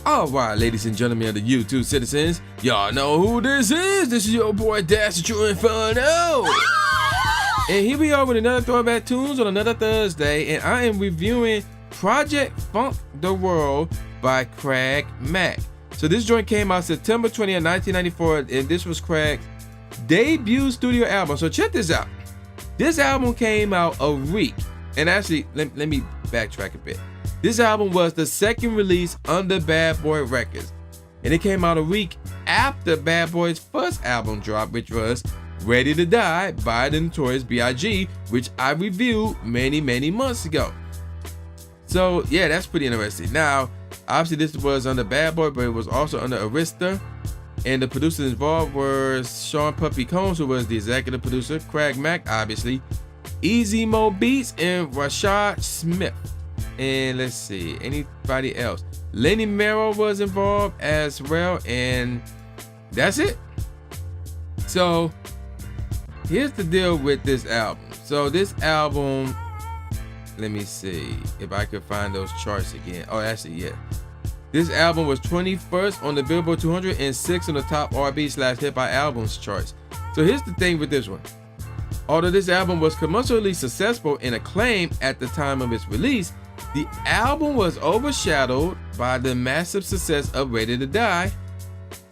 All right, ladies and gentlemen of the YouTube citizens, y'all know who this is. This is your boy Dash, the True Inferno. And here we are with another Throwback Tunes on another Thursday, and I am reviewing Project Funk the World by Craig Mack. So this joint came out September 20th, 1994, and this was Craig's debut studio album. So check this out. This album came out a week, and actually, let me backtrack a bit. This album was the second release under Bad Boy Records, and it came out a week after Bad Boy's first album dropped, which was Ready to Die by the notorious B.I.G, which I reviewed many months ago. So yeah, that's pretty interesting. Now, obviously this was under Bad Boy, but it was also under Arista, and the producers involved were Sean Puffy Combs, who was the executive producer, Craig Mack, obviously, Easy Mo Beats, and Rashad Smith. And let's see, anybody else? Lenny Merrill was involved as well, and that's it. So here's the deal with this album. So this album, let me see if I could find those charts again. Oh, actually, yeah. This album was 21st on the Billboard 200 and 6th on the top R&B/hip hop albums charts. So here's the thing with this one. Although this album was commercially successful and acclaimed at the time of its release, the album was overshadowed by the massive success of Ready to Die,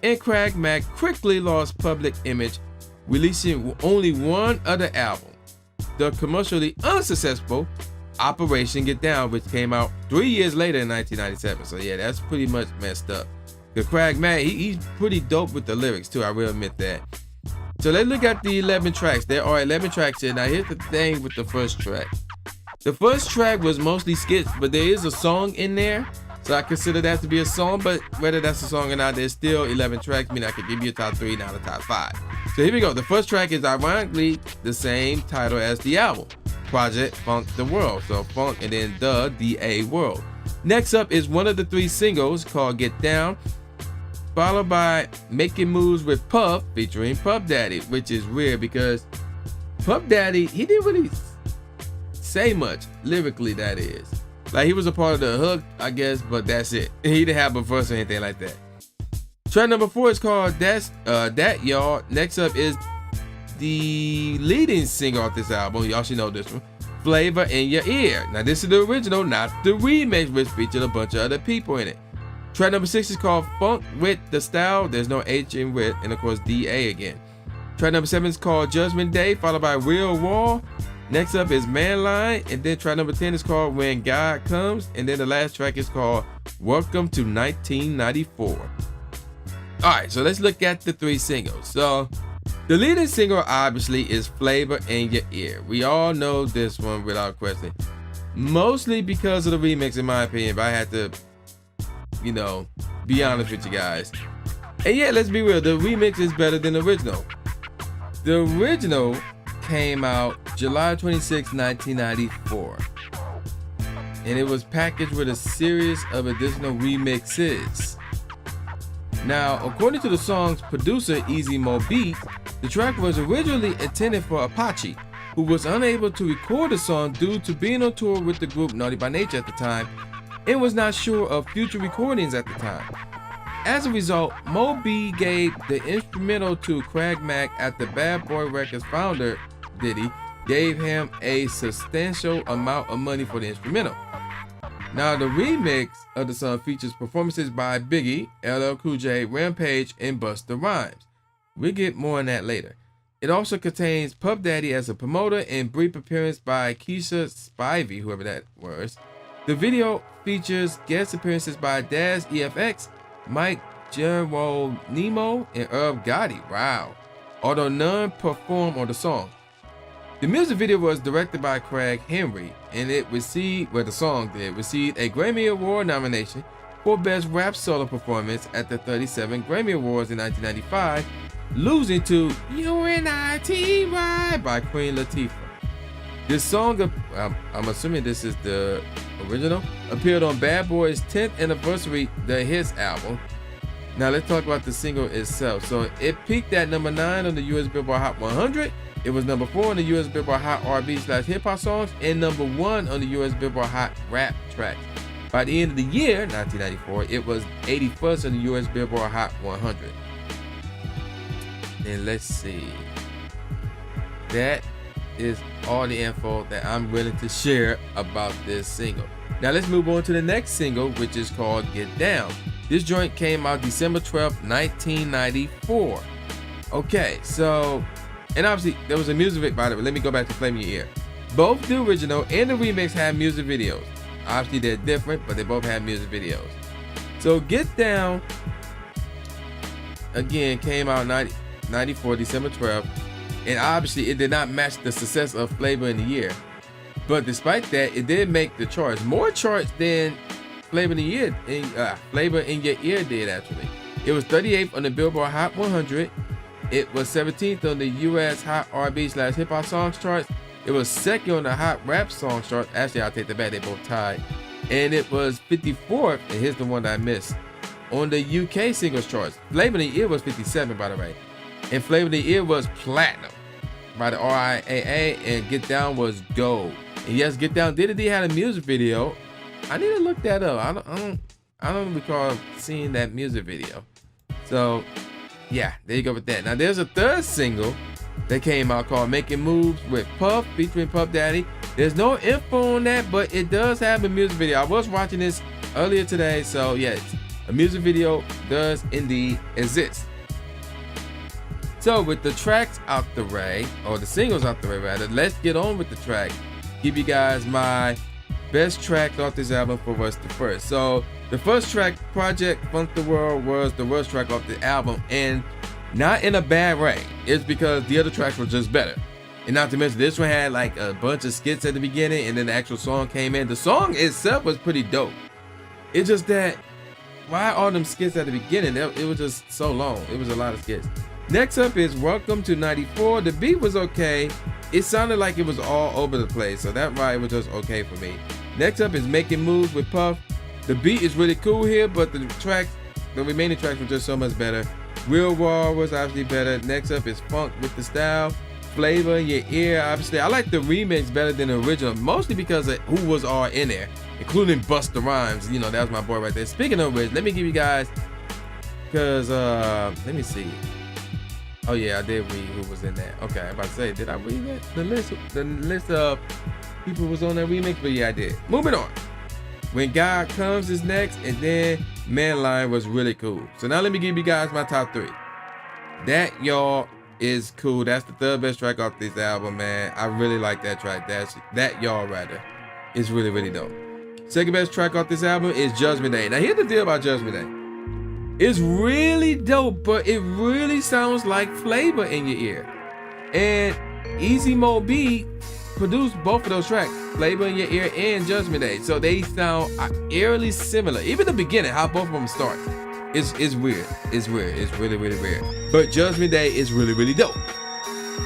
and Craig Mack quickly lost public image, releasing only one other album, the commercially unsuccessful Operation Get Down, which came out 3 years later in 1997. So yeah, that's pretty much messed up. The Craig Mack, he's pretty dope with the lyrics too, I will admit that. So let's look at the 11 tracks. There are 11 tracks here. Now here's the thing with the first track. The first track was mostly skits, but there is a song in there, so I consider that to be a song. But whether that's a song or not, there's still 11 tracks. I mean, I could give you a top 3, not a top 5. So here we go. The first track is ironically the same title as the album, Project Funk the World. So Funk and then the D-A World. Next up is one of the 3 singles called Get Down, followed by Making Moves with Puff featuring Puff Daddy, which is weird because Puff Daddy, he didn't really say much lyrically, that is. Like, he was a part of the hook, I guess, but that's it. He didn't have a verse or anything like that. Track number 4 is called That Y'all. Next up is the leading single off this album. Y'all should know this one, Flavor in Your Ear. Now this is the original, not the remix, which featured a bunch of other people in it. Track number 6 is called Funk with the Style. There's no H in with, and of course D-A again. Track number 7 is called Judgment Day, followed by Real Wall. Next up is Manline, and then track number 10 is called When God Comes, and then the last track is called Welcome to 1994. Alright, so let's look at the 3 singles. So the leading single obviously is Flavor in Your Ear. We all know this one without question, mostly because of the remix, in my opinion, but I had to, be honest with you guys. And yeah, let's be real, the remix is better than the original. The original came out July 26, 1994, and it was packaged with a series of additional remixes. Now, according to the song's producer, Easy Mo Beats, the track was originally intended for Apache, who was unable to record the song due to being on tour with the group Naughty by Nature at the time, and was not sure of future recordings at the time. As a result, Mo B gave the instrumental to Craig Mack after Bad Boy Records founder Diddy gave him a substantial amount of money for the instrumental. Now, the remix of the song features performances by B.I.G, LL Cool J, Rampage, and Busta Rhymes. We'll get more on that later. It also contains Puff Daddy as a promoter and brief appearance by Keisha Spivey, whoever that was. The video features guest appearances by Daz EFX, Mike Geronimo, and Irv Gotti. Wow. Although none performed on the song. The music video was directed by Craig Henry, and it received, the song received a Grammy Award nomination for Best Rap Solo Performance at the 37 Grammy Awards in 1995, losing to UNITY by Queen Latifah. This song, I'm assuming this is the original, appeared on Bad Boy's 10th anniversary The Hits album. Now let's talk about the single itself. So it peaked at number 9 on the US Billboard Hot 100. It was number 4 on the US Billboard Hot R&B/hip hop songs and number 1 on the US Billboard Hot Rap Tracks. By the end of the year, 1994, it was 81st on the US Billboard Hot 100. And let's see. That is all the info that I'm willing to share about this single. Now let's move on to the next single, which is called Get Down. This joint came out December 12th, 1994. Okay, so, and obviously there was a music video, by the way, let me go back to Flame Your Ear. Both the original and the remix had music videos. Obviously they're different, but they both have music videos. So Get Down, again, came out 94, December 12th. And obviously it did not match the success of Flavor in the Year. But despite that, it did make the charts. More charts than Flavor in the Year, Flavor in Your Ear did actually. It was 38th on the Billboard Hot 100. It was 17th on the US Hot R&B/Hip Hop Songs charts. It was second on the Hot Rap Songs chart. Actually, I'll take that back. They both tied. And it was 54th, and here's the one that I missed, on the UK Singles charts. Flavor in the Ear was 57, by the way. And Flavor in the Ear was platinum by the RIAA, and Get Down was gold. And yes, Get Down did indeed have a music video. I need to look that up. I don't recall seeing that music video. So yeah, there you go with that. Now there's a third single that came out called Making Moves with Puff featuring Puff Daddy. There's no info on that, but it does have a music video. I was watching this earlier today, so yes, a music video does indeed exist. So with the tracks out the way, or the singles out the way rather, let's get on with the track. Give you guys my best tracks off this album for what's the first. So the first track, Project Funk the World, was the worst track off the album, and not in a bad way. It's because the other tracks were just better. And not to mention, this one had like a bunch of skits at the beginning, and then the actual song came in. The song itself was pretty dope. It's just that, why all them skits at the beginning? It was just so long. It was a lot of skits. Next up is Welcome to 94. The beat was okay. It sounded like it was all over the place, so that's why it was just okay for me. Next up is Making Moves with Puff. The beat is really cool here, but the remaining tracks were just so much better. Real War was obviously better. Next up is Funk with the Style. Flavor in Your Ear, obviously. I like the remix better than the original, mostly because of who was all in there, including Busta Rhymes. You know, that was my boy right there. Speaking of which, let me give you guys, because, let me see. Oh yeah, I did read who was in that. Okay, I'm about to say, did I read that? The list of people who was on that remix, but yeah, I did. Moving on. When God Comes is next, and then Manline was really cool. So now let me give you guys my top 3. That, y'all, is cool. That's the third best track off this album, man. I really like that track. That y'all rather. It's really, really dope. Second best track off this album is Judgment Day. Now here's the deal about Judgment Day. It's really dope, but it really sounds like Flavor in Your Ear. And Easy Mo B produced both of those tracks, Flavor in Your Ear and Judgment Day. So they sound eerily similar. Even the beginning, how both of them start. It's weird. It's weird. It's really, really weird. But Judgment Day is really, really dope.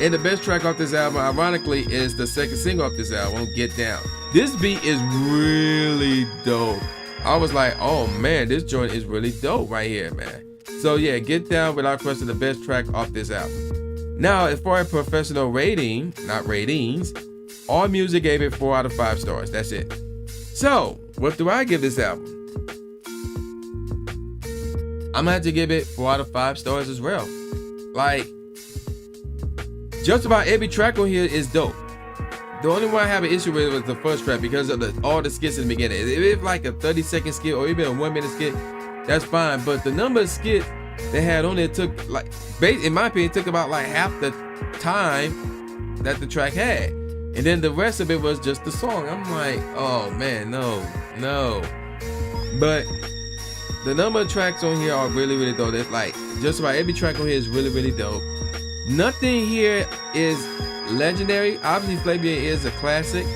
And the best track off this album, ironically, is the second single off this album, Get Down. This beat is really dope. I was like, oh man, this joint is really dope right here, man. So yeah, Get Down, without question, the best track off this album. Now, as far as professional rating, not ratings, AllMusic gave it 4 out of 5 stars. That's it. So, what do I give this album? I'm gonna have to give it 4 out of 5 stars as well. Like, just about every track on here is dope. The only one I have an issue with was the first track because of all the skits in the beginning. If it's like a 30-second skit or even a 1-minute skit, that's fine. But the number of skits they had on there took, like, in my opinion, took about like half the time that the track had. And then the rest of it was just the song. I'm like, oh man, no. But the number of tracks on here are really, really dope. It's like, just about every track on here is really, really dope. Nothing here is legendary. Obviously, Flavor is a classic,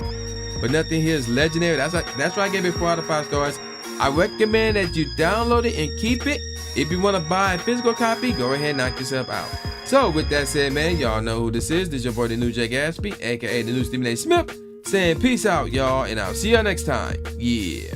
but nothing here is legendary. That's why I gave it 4 out of 5 stars. I recommend that you download it and keep it. If you want to buy a physical copy, go ahead and knock yourself out. So with that said, man, y'all know who this is. This is your boy, the new Jay Gatsby, aka the new Stephen A. Smith, saying peace out, y'all, and I'll see y'all next time. Yeah.